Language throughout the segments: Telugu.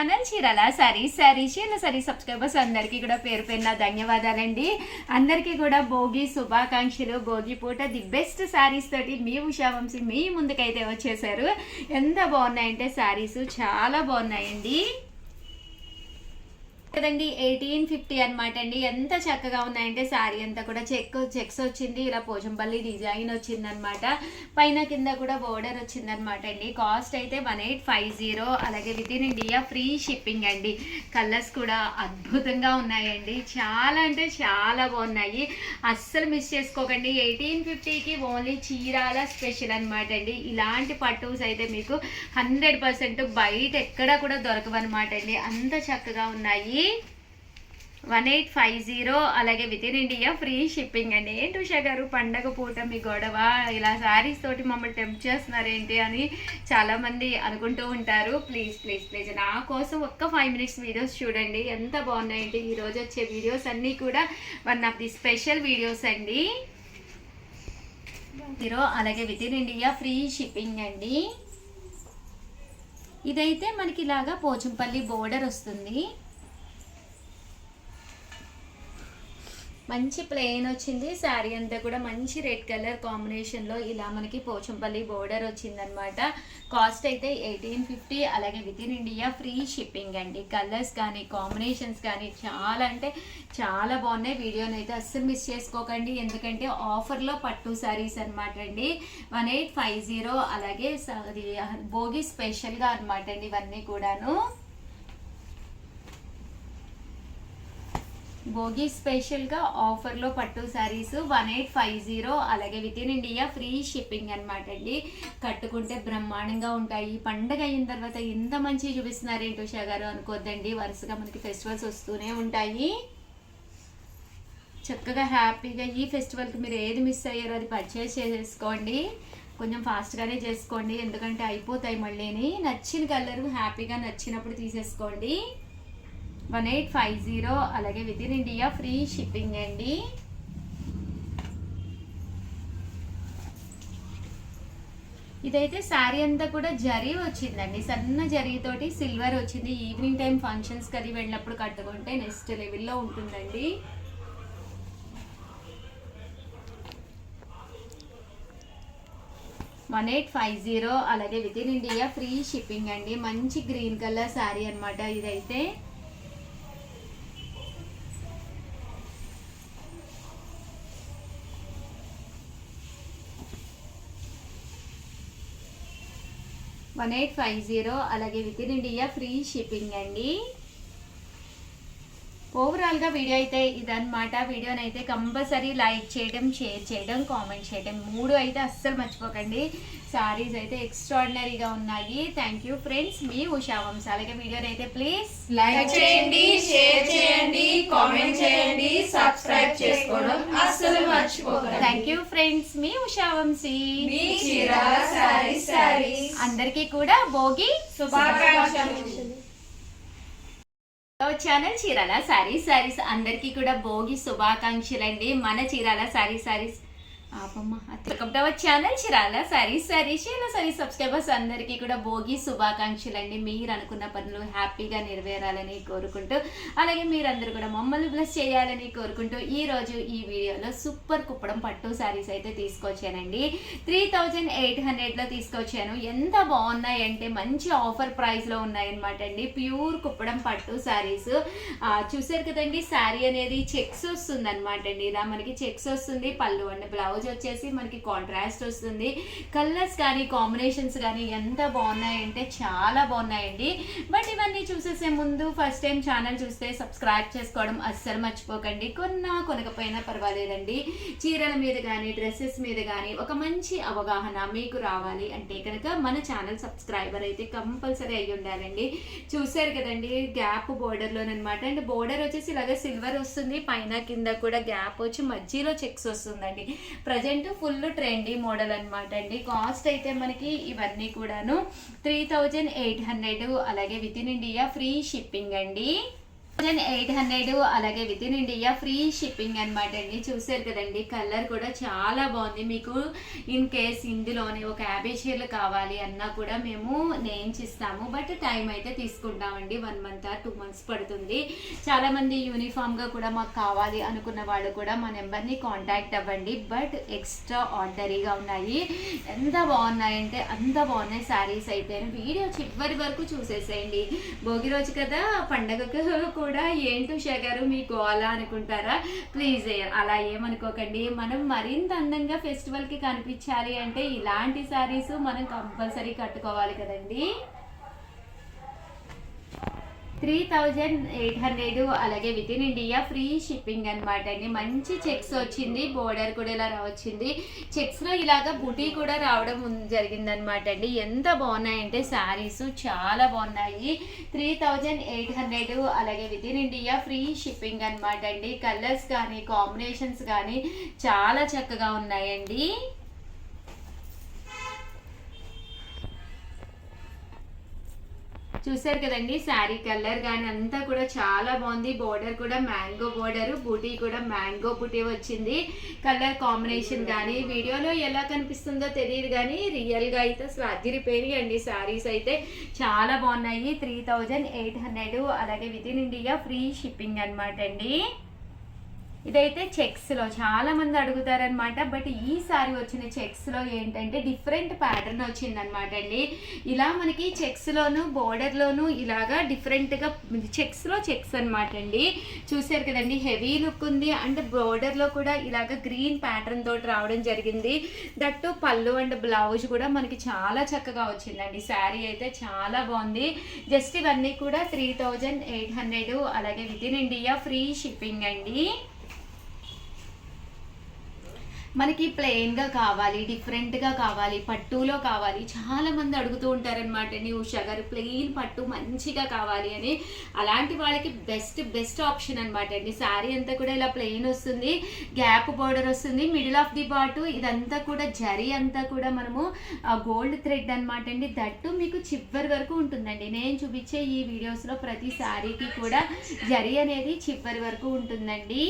ఛానల్ చీరాల సారీ సబ్స్క్రైబర్స్ అందరికీ కూడా పేరు పేరున ధన్యవాదాలండి. అందరికీ కూడా భోగి శుభాకాంక్షలు. భోగి పూట ది బెస్ట్ శారీస్ తోటి మీ ఉషావంశీ మీ ముందుకైతే వచ్చేసారు. ఎంత బాగున్నాయంటే శారీస్ చాలా బాగున్నాయండి కదండి. 1850 అనమాట అండి. ఎంత చక్కగా ఉన్నాయంటే శారీ అంతా కూడా చెక్స్ వచ్చింది, ఇలా పోచంపల్లి డిజైన్ వచ్చింది అనమాట. పైన కింద కూడా బోర్డర్ వచ్చింది అనమాట అండి. కాస్ట్ అయితే 1850. అలాగే with in India free shipping అండి. కలర్స్ కూడా అద్భుతంగా ఉన్నాయండి, చాలా అంటే చాలా బాగున్నాయి. అస్సలు మిస్ చేసుకోకండి. 1850కి ఓన్లీ చీరాల స్పెషల్ అనమాట అండి. ఇలాంటి పట్టూస్ అయితే మీకు 100% బయట ఎక్కడ కూడా దొరకవన్నమాట అండి. అంత చక్కగా ఉన్నాయి. 1850. అలాగే with in India free shipping అండి. ఏంటి ఉషా గారు పండగ పూట మీ గొడవ, ఇలా శారీస్ తోటి మమ్మల్ని టెంప్ట్ చేస్తున్నారు ఏంటి అని చాలామంది అనుకుంటూ ఉంటారు. ప్లీజ్ నా కోసం ఒక్క 5 minutes వీడియోస్ చూడండి, ఎంత బాగున్నాయండి. ఈరోజు వచ్చే వీడియోస్ అన్నీ కూడా one of the special videos అండి. అలాగే with in India free shipping అండి. ఇదైతే మనకి ఇలాగా పోచంపల్లి బోర్డర్ వస్తుంది, మంచి ప్లెయిన్ వచ్చింది. శారీ అంతా కూడా మంచి రెడ్ కలర్ కాంబినేషన్లో ఇలా మనకి పోచంపల్లి బోర్డర్ వచ్చిందనమాట. కాస్ట్ అయితే 1850. అలాగే with in India free shipping అండి. కలర్స్ కానీ కాంబినేషన్స్ కానీ చాలా అంటే చాలా బాగున్నాయి. వీడియోని అయితే అస్సలు మిస్ చేసుకోకండి, ఎందుకంటే ఆఫర్లో పట్టు శారీస్ అనమాట అండి. 1850. అలాగే భోగి స్పెషల్గా అనమాట అండి ఇవన్నీ కూడాను. భోగి స్పెషల్గా ఆఫర్లో పట్టు శారీస్ 1850. అలాగే with in India free shipping అనమాట అండి. కట్టుకుంటే బ్రహ్మాండంగా ఉంటాయి. పండగ అయిన తర్వాత ఎంత మంచి చూపిస్తున్నారు ఏంటో ఉషా గారు అనుకోద్దండి. వరుసగా మనకి ఫెస్టివల్స్ వస్తూనే ఉంటాయి. చక్కగా హ్యాపీగా ఈ ఫెస్టివల్కి మీరు ఏది మిస్ అయ్యారో అది పర్చేస్ చేసేసుకోండి. కొంచెం ఫాస్ట్గానే చేసుకోండి, ఎందుకంటే అయిపోతాయి మళ్ళీని. నచ్చిన కలర్ హ్యాపీగా నచ్చినప్పుడు తీసేసుకోండి. 1850. అలాగే with in India free shipping అండి. ఇదైతే శారీ అంతా కూడా జరీ వచ్చిందండి, సన్న జరీతోటి సిల్వర్ వచ్చింది. ఈవినింగ్ టైం ఫంక్షన్స్కి అది వెళ్ళినప్పుడు కట్టుకుంటే నెక్స్ట్ లెవెల్లో ఉంటుందండి. $1850. అలాగే with in India free shipping అండి. మంచి గ్రీన్ కలర్ శారీ అనమాట ఇదైతే. $1850. అలాగే with in India free shipping అండి. ఓవరాల్గా వీడియో అయితే ఇదన్నమాట. వీడియోని అయితే కంపల్సరీ లైక్ చేయడం, షేర్ చేయడం, కామెంట్ చేయడం 3 అయితే అస్సలు మర్చిపోకండి. సారీస్ అయితే ఎక్స్ట్రాడినరీగా ఉన్నాయి. థ్యాంక్ యూ ఫ్రెండ్స్, మీ ఉషావంశీ. అలాగే వీడియోని అయితే ప్లీజ్ లైక్ చేయండి, షేర్ చేయండి, కామెంట్ చేయండి, సబ్స్క్రైబ్ చేసుకోవడం అస్సలు మర్చిపోకండి. థ్యాంక్ యూ ఫ్రెండ్స్, మీ ఉషావంశీ. మీ చీరాల సారీస్ అందరికీ కూడా భోగి శుభాకాంక్షలు. ఛానల్ చీరాల సారీస్ అందరికీ కూడా భోగి శుభాకాంక్షలు అండి. మన చీరాల సారీస్ ఛానల్ చీరాల సారీస్ సబ్స్క్రైబర్స్ అందరికీ కూడా భోగి శుభాకాంక్షలు అండి. మీరు అనుకున్న పనులు హ్యాపీగా నెరవేరాలని కోరుకుంటూ, అలాగే మీరందరూ కూడా మమ్మల్ని బ్లెస్ చేయాలని కోరుకుంటూ ఈ రోజు ఈ వీడియోలో సూపర్ కుప్పడం పట్టు శారీస్ అయితే తీసుకొచ్చానండి. 3800లో తీసుకొచ్చాను. ఎంత బాగున్నాయంటే మంచి ఆఫర్ ప్రైస్లో ఉన్నాయన్నమాట అండి. ప్యూర్ కుప్పడం పట్టు శారీస్ చూసారు కదండి. శారీ అనేది చెక్స్ వస్తుంది అనమాట అండి. ఇలా మనకి చెక్స్ వస్తుంది. పళ్ళు అండి, బ్లౌజ్ వచ్చేసి మనకి కాంట్రాస్ట్ వస్తుంది. కలర్స్ కానీ కాంబినేషన్స్ కానీ ఎంత బాగున్నాయంటే చాలా బాగున్నాయండి. బట్ ఇవన్నీ చూసేసే ముందు ఫస్ట్ టైం ఛానల్ చూస్తే సబ్స్క్రైబ్ చేసుకోవడం అస్సలు మర్చిపోకండి. కొనకపోయినా పర్వాలేదండి. చీరల మీద కానీ డ్రెస్సెస్ మీద కానీ ఒక మంచి అవగాహన మీకు రావాలి అంటే కనుక మన ఛానల్ సబ్స్క్రైబర్ అయితే కంపల్సరీ అయ్యి ఉండాలండి. చూసారు కదండి, గ్యాప్ బోర్డర్లోనమాట. అండ్ బోర్డర్ వచ్చేసి ఇలాగే సిల్వర్ వస్తుంది, పైన కింద కూడా గ్యాప్ వచ్చి మధ్యలో చెక్స్ వస్తుందండి. ప్రజెంట్ ఫుల్ ట్రెండీ మోడల్ అనమాట అండి. కాస్ట్ అయితే మనకి ఇవన్నీ కూడాను 3800. అలాగే with in India free shipping అండి. 800 అలాగే with in India free shipping అనమాట అండి. చూసారు కదండి, కలర్ కూడా చాలా బాగుంది. మీకు ఇన్ కేస్ ఇందులోనే ఒక 50 చీరలు కావాలి అన్నా కూడా మేము నేమ్స్ ఇస్తాము. బట్ టైం అయితే తీసుకుంటామండి, 1 month or 2 months పడుతుంది. చాలా మంది యూనిఫామ్గా కూడా మాకు కావాలి అనుకున్న వాళ్ళు కూడా మా నెంబర్ని కాంటాక్ట్ అవ్వండి. బట్ ఎక్స్ట్రా ఆర్డరీగా ఉన్నాయి, ఎంత బాగున్నాయంటే అంత బాగున్నాయి శారీస్ అయితే. వీడియో చివరి వరకు చూసేసేయండి. భోగి రోజు కదా, పండగకు కూడా ఏంటో షగారు మీకు అలా అనుకుంటారా? ప్లీజ్ అలా ఏమనుకోకండి. మనం మరింత అందంగా ఫెస్టివల్కి కనిపించాలి అంటే ఇలాంటి శారీస్ మనం కంపల్సరీ కట్టుకోవాలి కదండి. 3800 అలాగే with in India free shipping అనమాట అండి. మంచి చెక్స్ వచ్చింది, బోర్డర్ కూడా ఇలా వచ్చింది. చెక్స్లో ఇలాగా బుటీ కూడా రావడం జరిగిందనమాట అండి. ఎంత బాగున్నాయంటే శారీస్ చాలా బాగున్నాయి. 3800 అలాగే with in India free shipping అనమాట అండి. కలర్స్ కానీ కాంబినేషన్స్ కానీ చాలా చక్కగా ఉన్నాయండి. చూసారు కదండి, శారీ కలర్ కానీ అంతా కూడా చాలా బాగుంది. బోర్డర్ కూడా మ్యాంగో బోర్డర్, బూటీ కూడా మ్యాంగో బూటీ వచ్చింది. కలర్ కాంబినేషన్ కానీ వీడియోలో ఎలా కనిపిస్తుందో తెలియదు కానీ రియల్గా అయితే అసలు అదిరిపోయి అండి. శారీస్ అయితే చాలా బాగున్నాయి. 3800 అలాగే with in India free shipping అనమాట అండి. ఇదైతే చెక్స్లో చాలా మంది అడుగుతారనమాట. బట్ ఈసారి వచ్చిన చెక్స్లో ఏంటంటే డిఫరెంట్ ప్యాటర్న్ వచ్చిందనమాట అండి. ఇలా మనకి చెక్స్లోను బోర్డర్లోను ఇలాగా డిఫరెంట్గా చెక్స్లో చెక్స్ అనమాట అండి. చూసారు కదండి, హెవీ లుక్ ఉంది. అండ్ బోర్డర్లో కూడా ఇలాగ గ్రీన్ ప్యాటర్న్ తోటి రావడం జరిగింది. దట్టు పళ్ళు అండ్ బ్లౌజ్ కూడా మనకి చాలా చక్కగా వచ్చిందండి. శారీ అయితే చాలా బాగుంది. జస్ట్ ఇవన్నీ కూడా 3800 అలాగే with in India free shipping అండి. మనకి ప్లెయిన్గా కావాలి, డిఫరెంట్గా కావాలి, పట్టులో కావాలి, చాలా మంది అడుగుతూ ఉంటారనమాట అండి. ఉషా గారు ప్లెయిన్ పట్టు మంచిగా కావాలి అని. అలాంటి వాళ్ళకి బెస్ట్ ఆప్షన్ అనమాట అండి. శారీ అంతా కూడా ఇలా ప్లెయిన్ వస్తుంది, గ్యాప్ బోర్డర్ వస్తుంది, మిడిల్ ఆఫ్ ది పార్ట్ ఇదంతా కూడా జరీ అంతా కూడా మనము గోల్డ్ థ్రెడ్ అనమాట అండి. దట్టు మీకు చివరి వరకు ఉంటుందండి. నేను చూపించే ఈ వీడియోస్లో ప్రతి శారీకి కూడా జరీ అనేది చివరి వరకు ఉంటుందండి.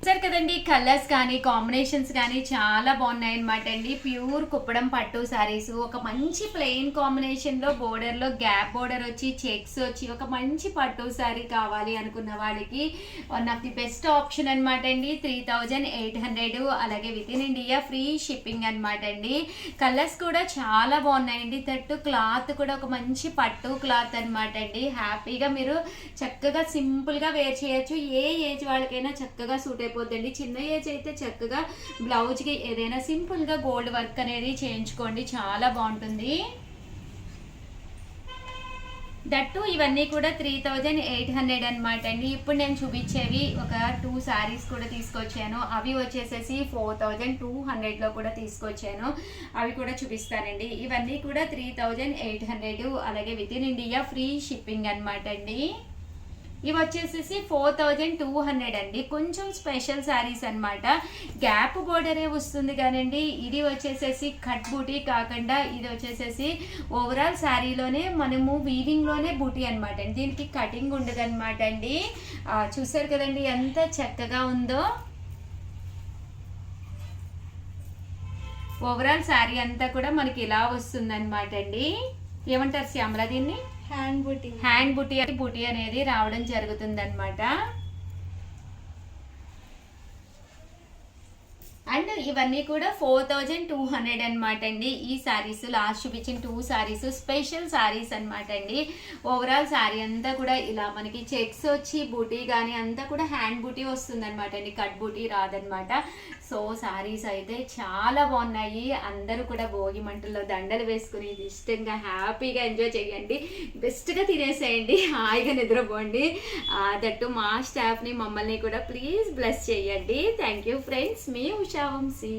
సరే కదండి, కలర్స్ కానీ కాంబినేషన్స్ కానీ చాలా బాగున్నాయి అనమాట అండి. ప్యూర్ కుప్పడం పట్టు శారీస్, ఒక మంచి ప్లెయిన్ కాంబినేషన్లో బోర్డర్లో గ్యాప్ బోర్డర్ వచ్చి చెక్స్ వచ్చి ఒక మంచి పట్టు శారీ కావాలి అనుకున్న వాళ్ళకి one of the best option అనమాట అండి. 3800 అలాగే with in India free shipping అనమాట అండి. కలర్స్ కూడా చాలా బాగున్నాయండి. తట్టు క్లాత్ కూడా ఒక మంచి పట్టు క్లాత్ అనమాట అండి. హ్యాపీగా మీరు చక్కగా సింపుల్గా వేర్ చేయొచ్చు. ఏ ఏజ్ వాళ్ళకైనా చక్కగా సూట్ అయిపోద్దండి. చిన్న ఏజ్ అయితే చక్కగా బ్లౌజ్కి ఏదైనా సింపుల్గా గోల్డ్ వర్క్ అనేది చేయించుకోండి, చాలా బాగుంటుంది. దట్టు ఇవన్నీ కూడా 3800 అనమాట అండి. ఇప్పుడు నేను చూపించేవి ఒక 2 శారీస్ కూడా తీసుకొచ్చాను. అవి వచ్చేసేసి 4200లో కూడా తీసుకొచ్చాను. అవి కూడా చూపిస్తానండి. ఇవన్నీ కూడా 3800 అలాగే with in India free shipping అనమాట అండి. ఇవి వచ్చేసేసి 4200 అండి. కొంచెం స్పెషల్ శారీస్ అనమాట. గ్యాప్ బోర్డరే వస్తుంది కానండి. ఇది వచ్చేసేసి కట్ బూటీ కాకుండా ఇది వచ్చేసేసి ఓవరాల్ శారీలోనే మనము వీవింగ్లోనే బూటీ అనమాట అండి. దీనికి కటింగ్ ఉండదు అనమాట అండి. చూసారు కదండి ఎంత చక్కగా ఉందో. ఓవరాల్ శారీ అంతా కూడా మనకి ఇలా వస్తుంది అనమాట అండి. ఏమంటారు శ్యామల దీన్ని? హ్యాండ్ బుటీ అనేది రావడం జరుగుతుంది అనమాట. అండ్ ఇవన్నీ కూడా 4200 అనమాట అండి. ఈ శారీస్ లాస్ట్ చూపించిన 2 శారీస్ స్పెషల్ శారీస్ అనమాట అండి. ఓవరాల్ శారీ అంతా కూడా ఇలా మనకి చెక్స్ వచ్చి బూటీ కానీ అంతా కూడా హ్యాండ్ బూటీ వస్తుంది అనమాట అండి. కట్ బూటీ రాదనమాట. సో శారీస్ అయితే చాలా బాగున్నాయి. అందరూ కూడా భోగి మంటల్లో దండలు వేసుకుని ఇష్టంగా హ్యాపీగా ఎంజాయ్ చేయండి. బెస్ట్గా తినేసేయండి, హాయిగా నిద్రపోండి. దట్టు మా స్టాఫ్ని మమ్మల్ని కూడా ప్లీజ్ బ్లెస్ చేయండి. Thank you friends. మీ ఉషా వంశీ.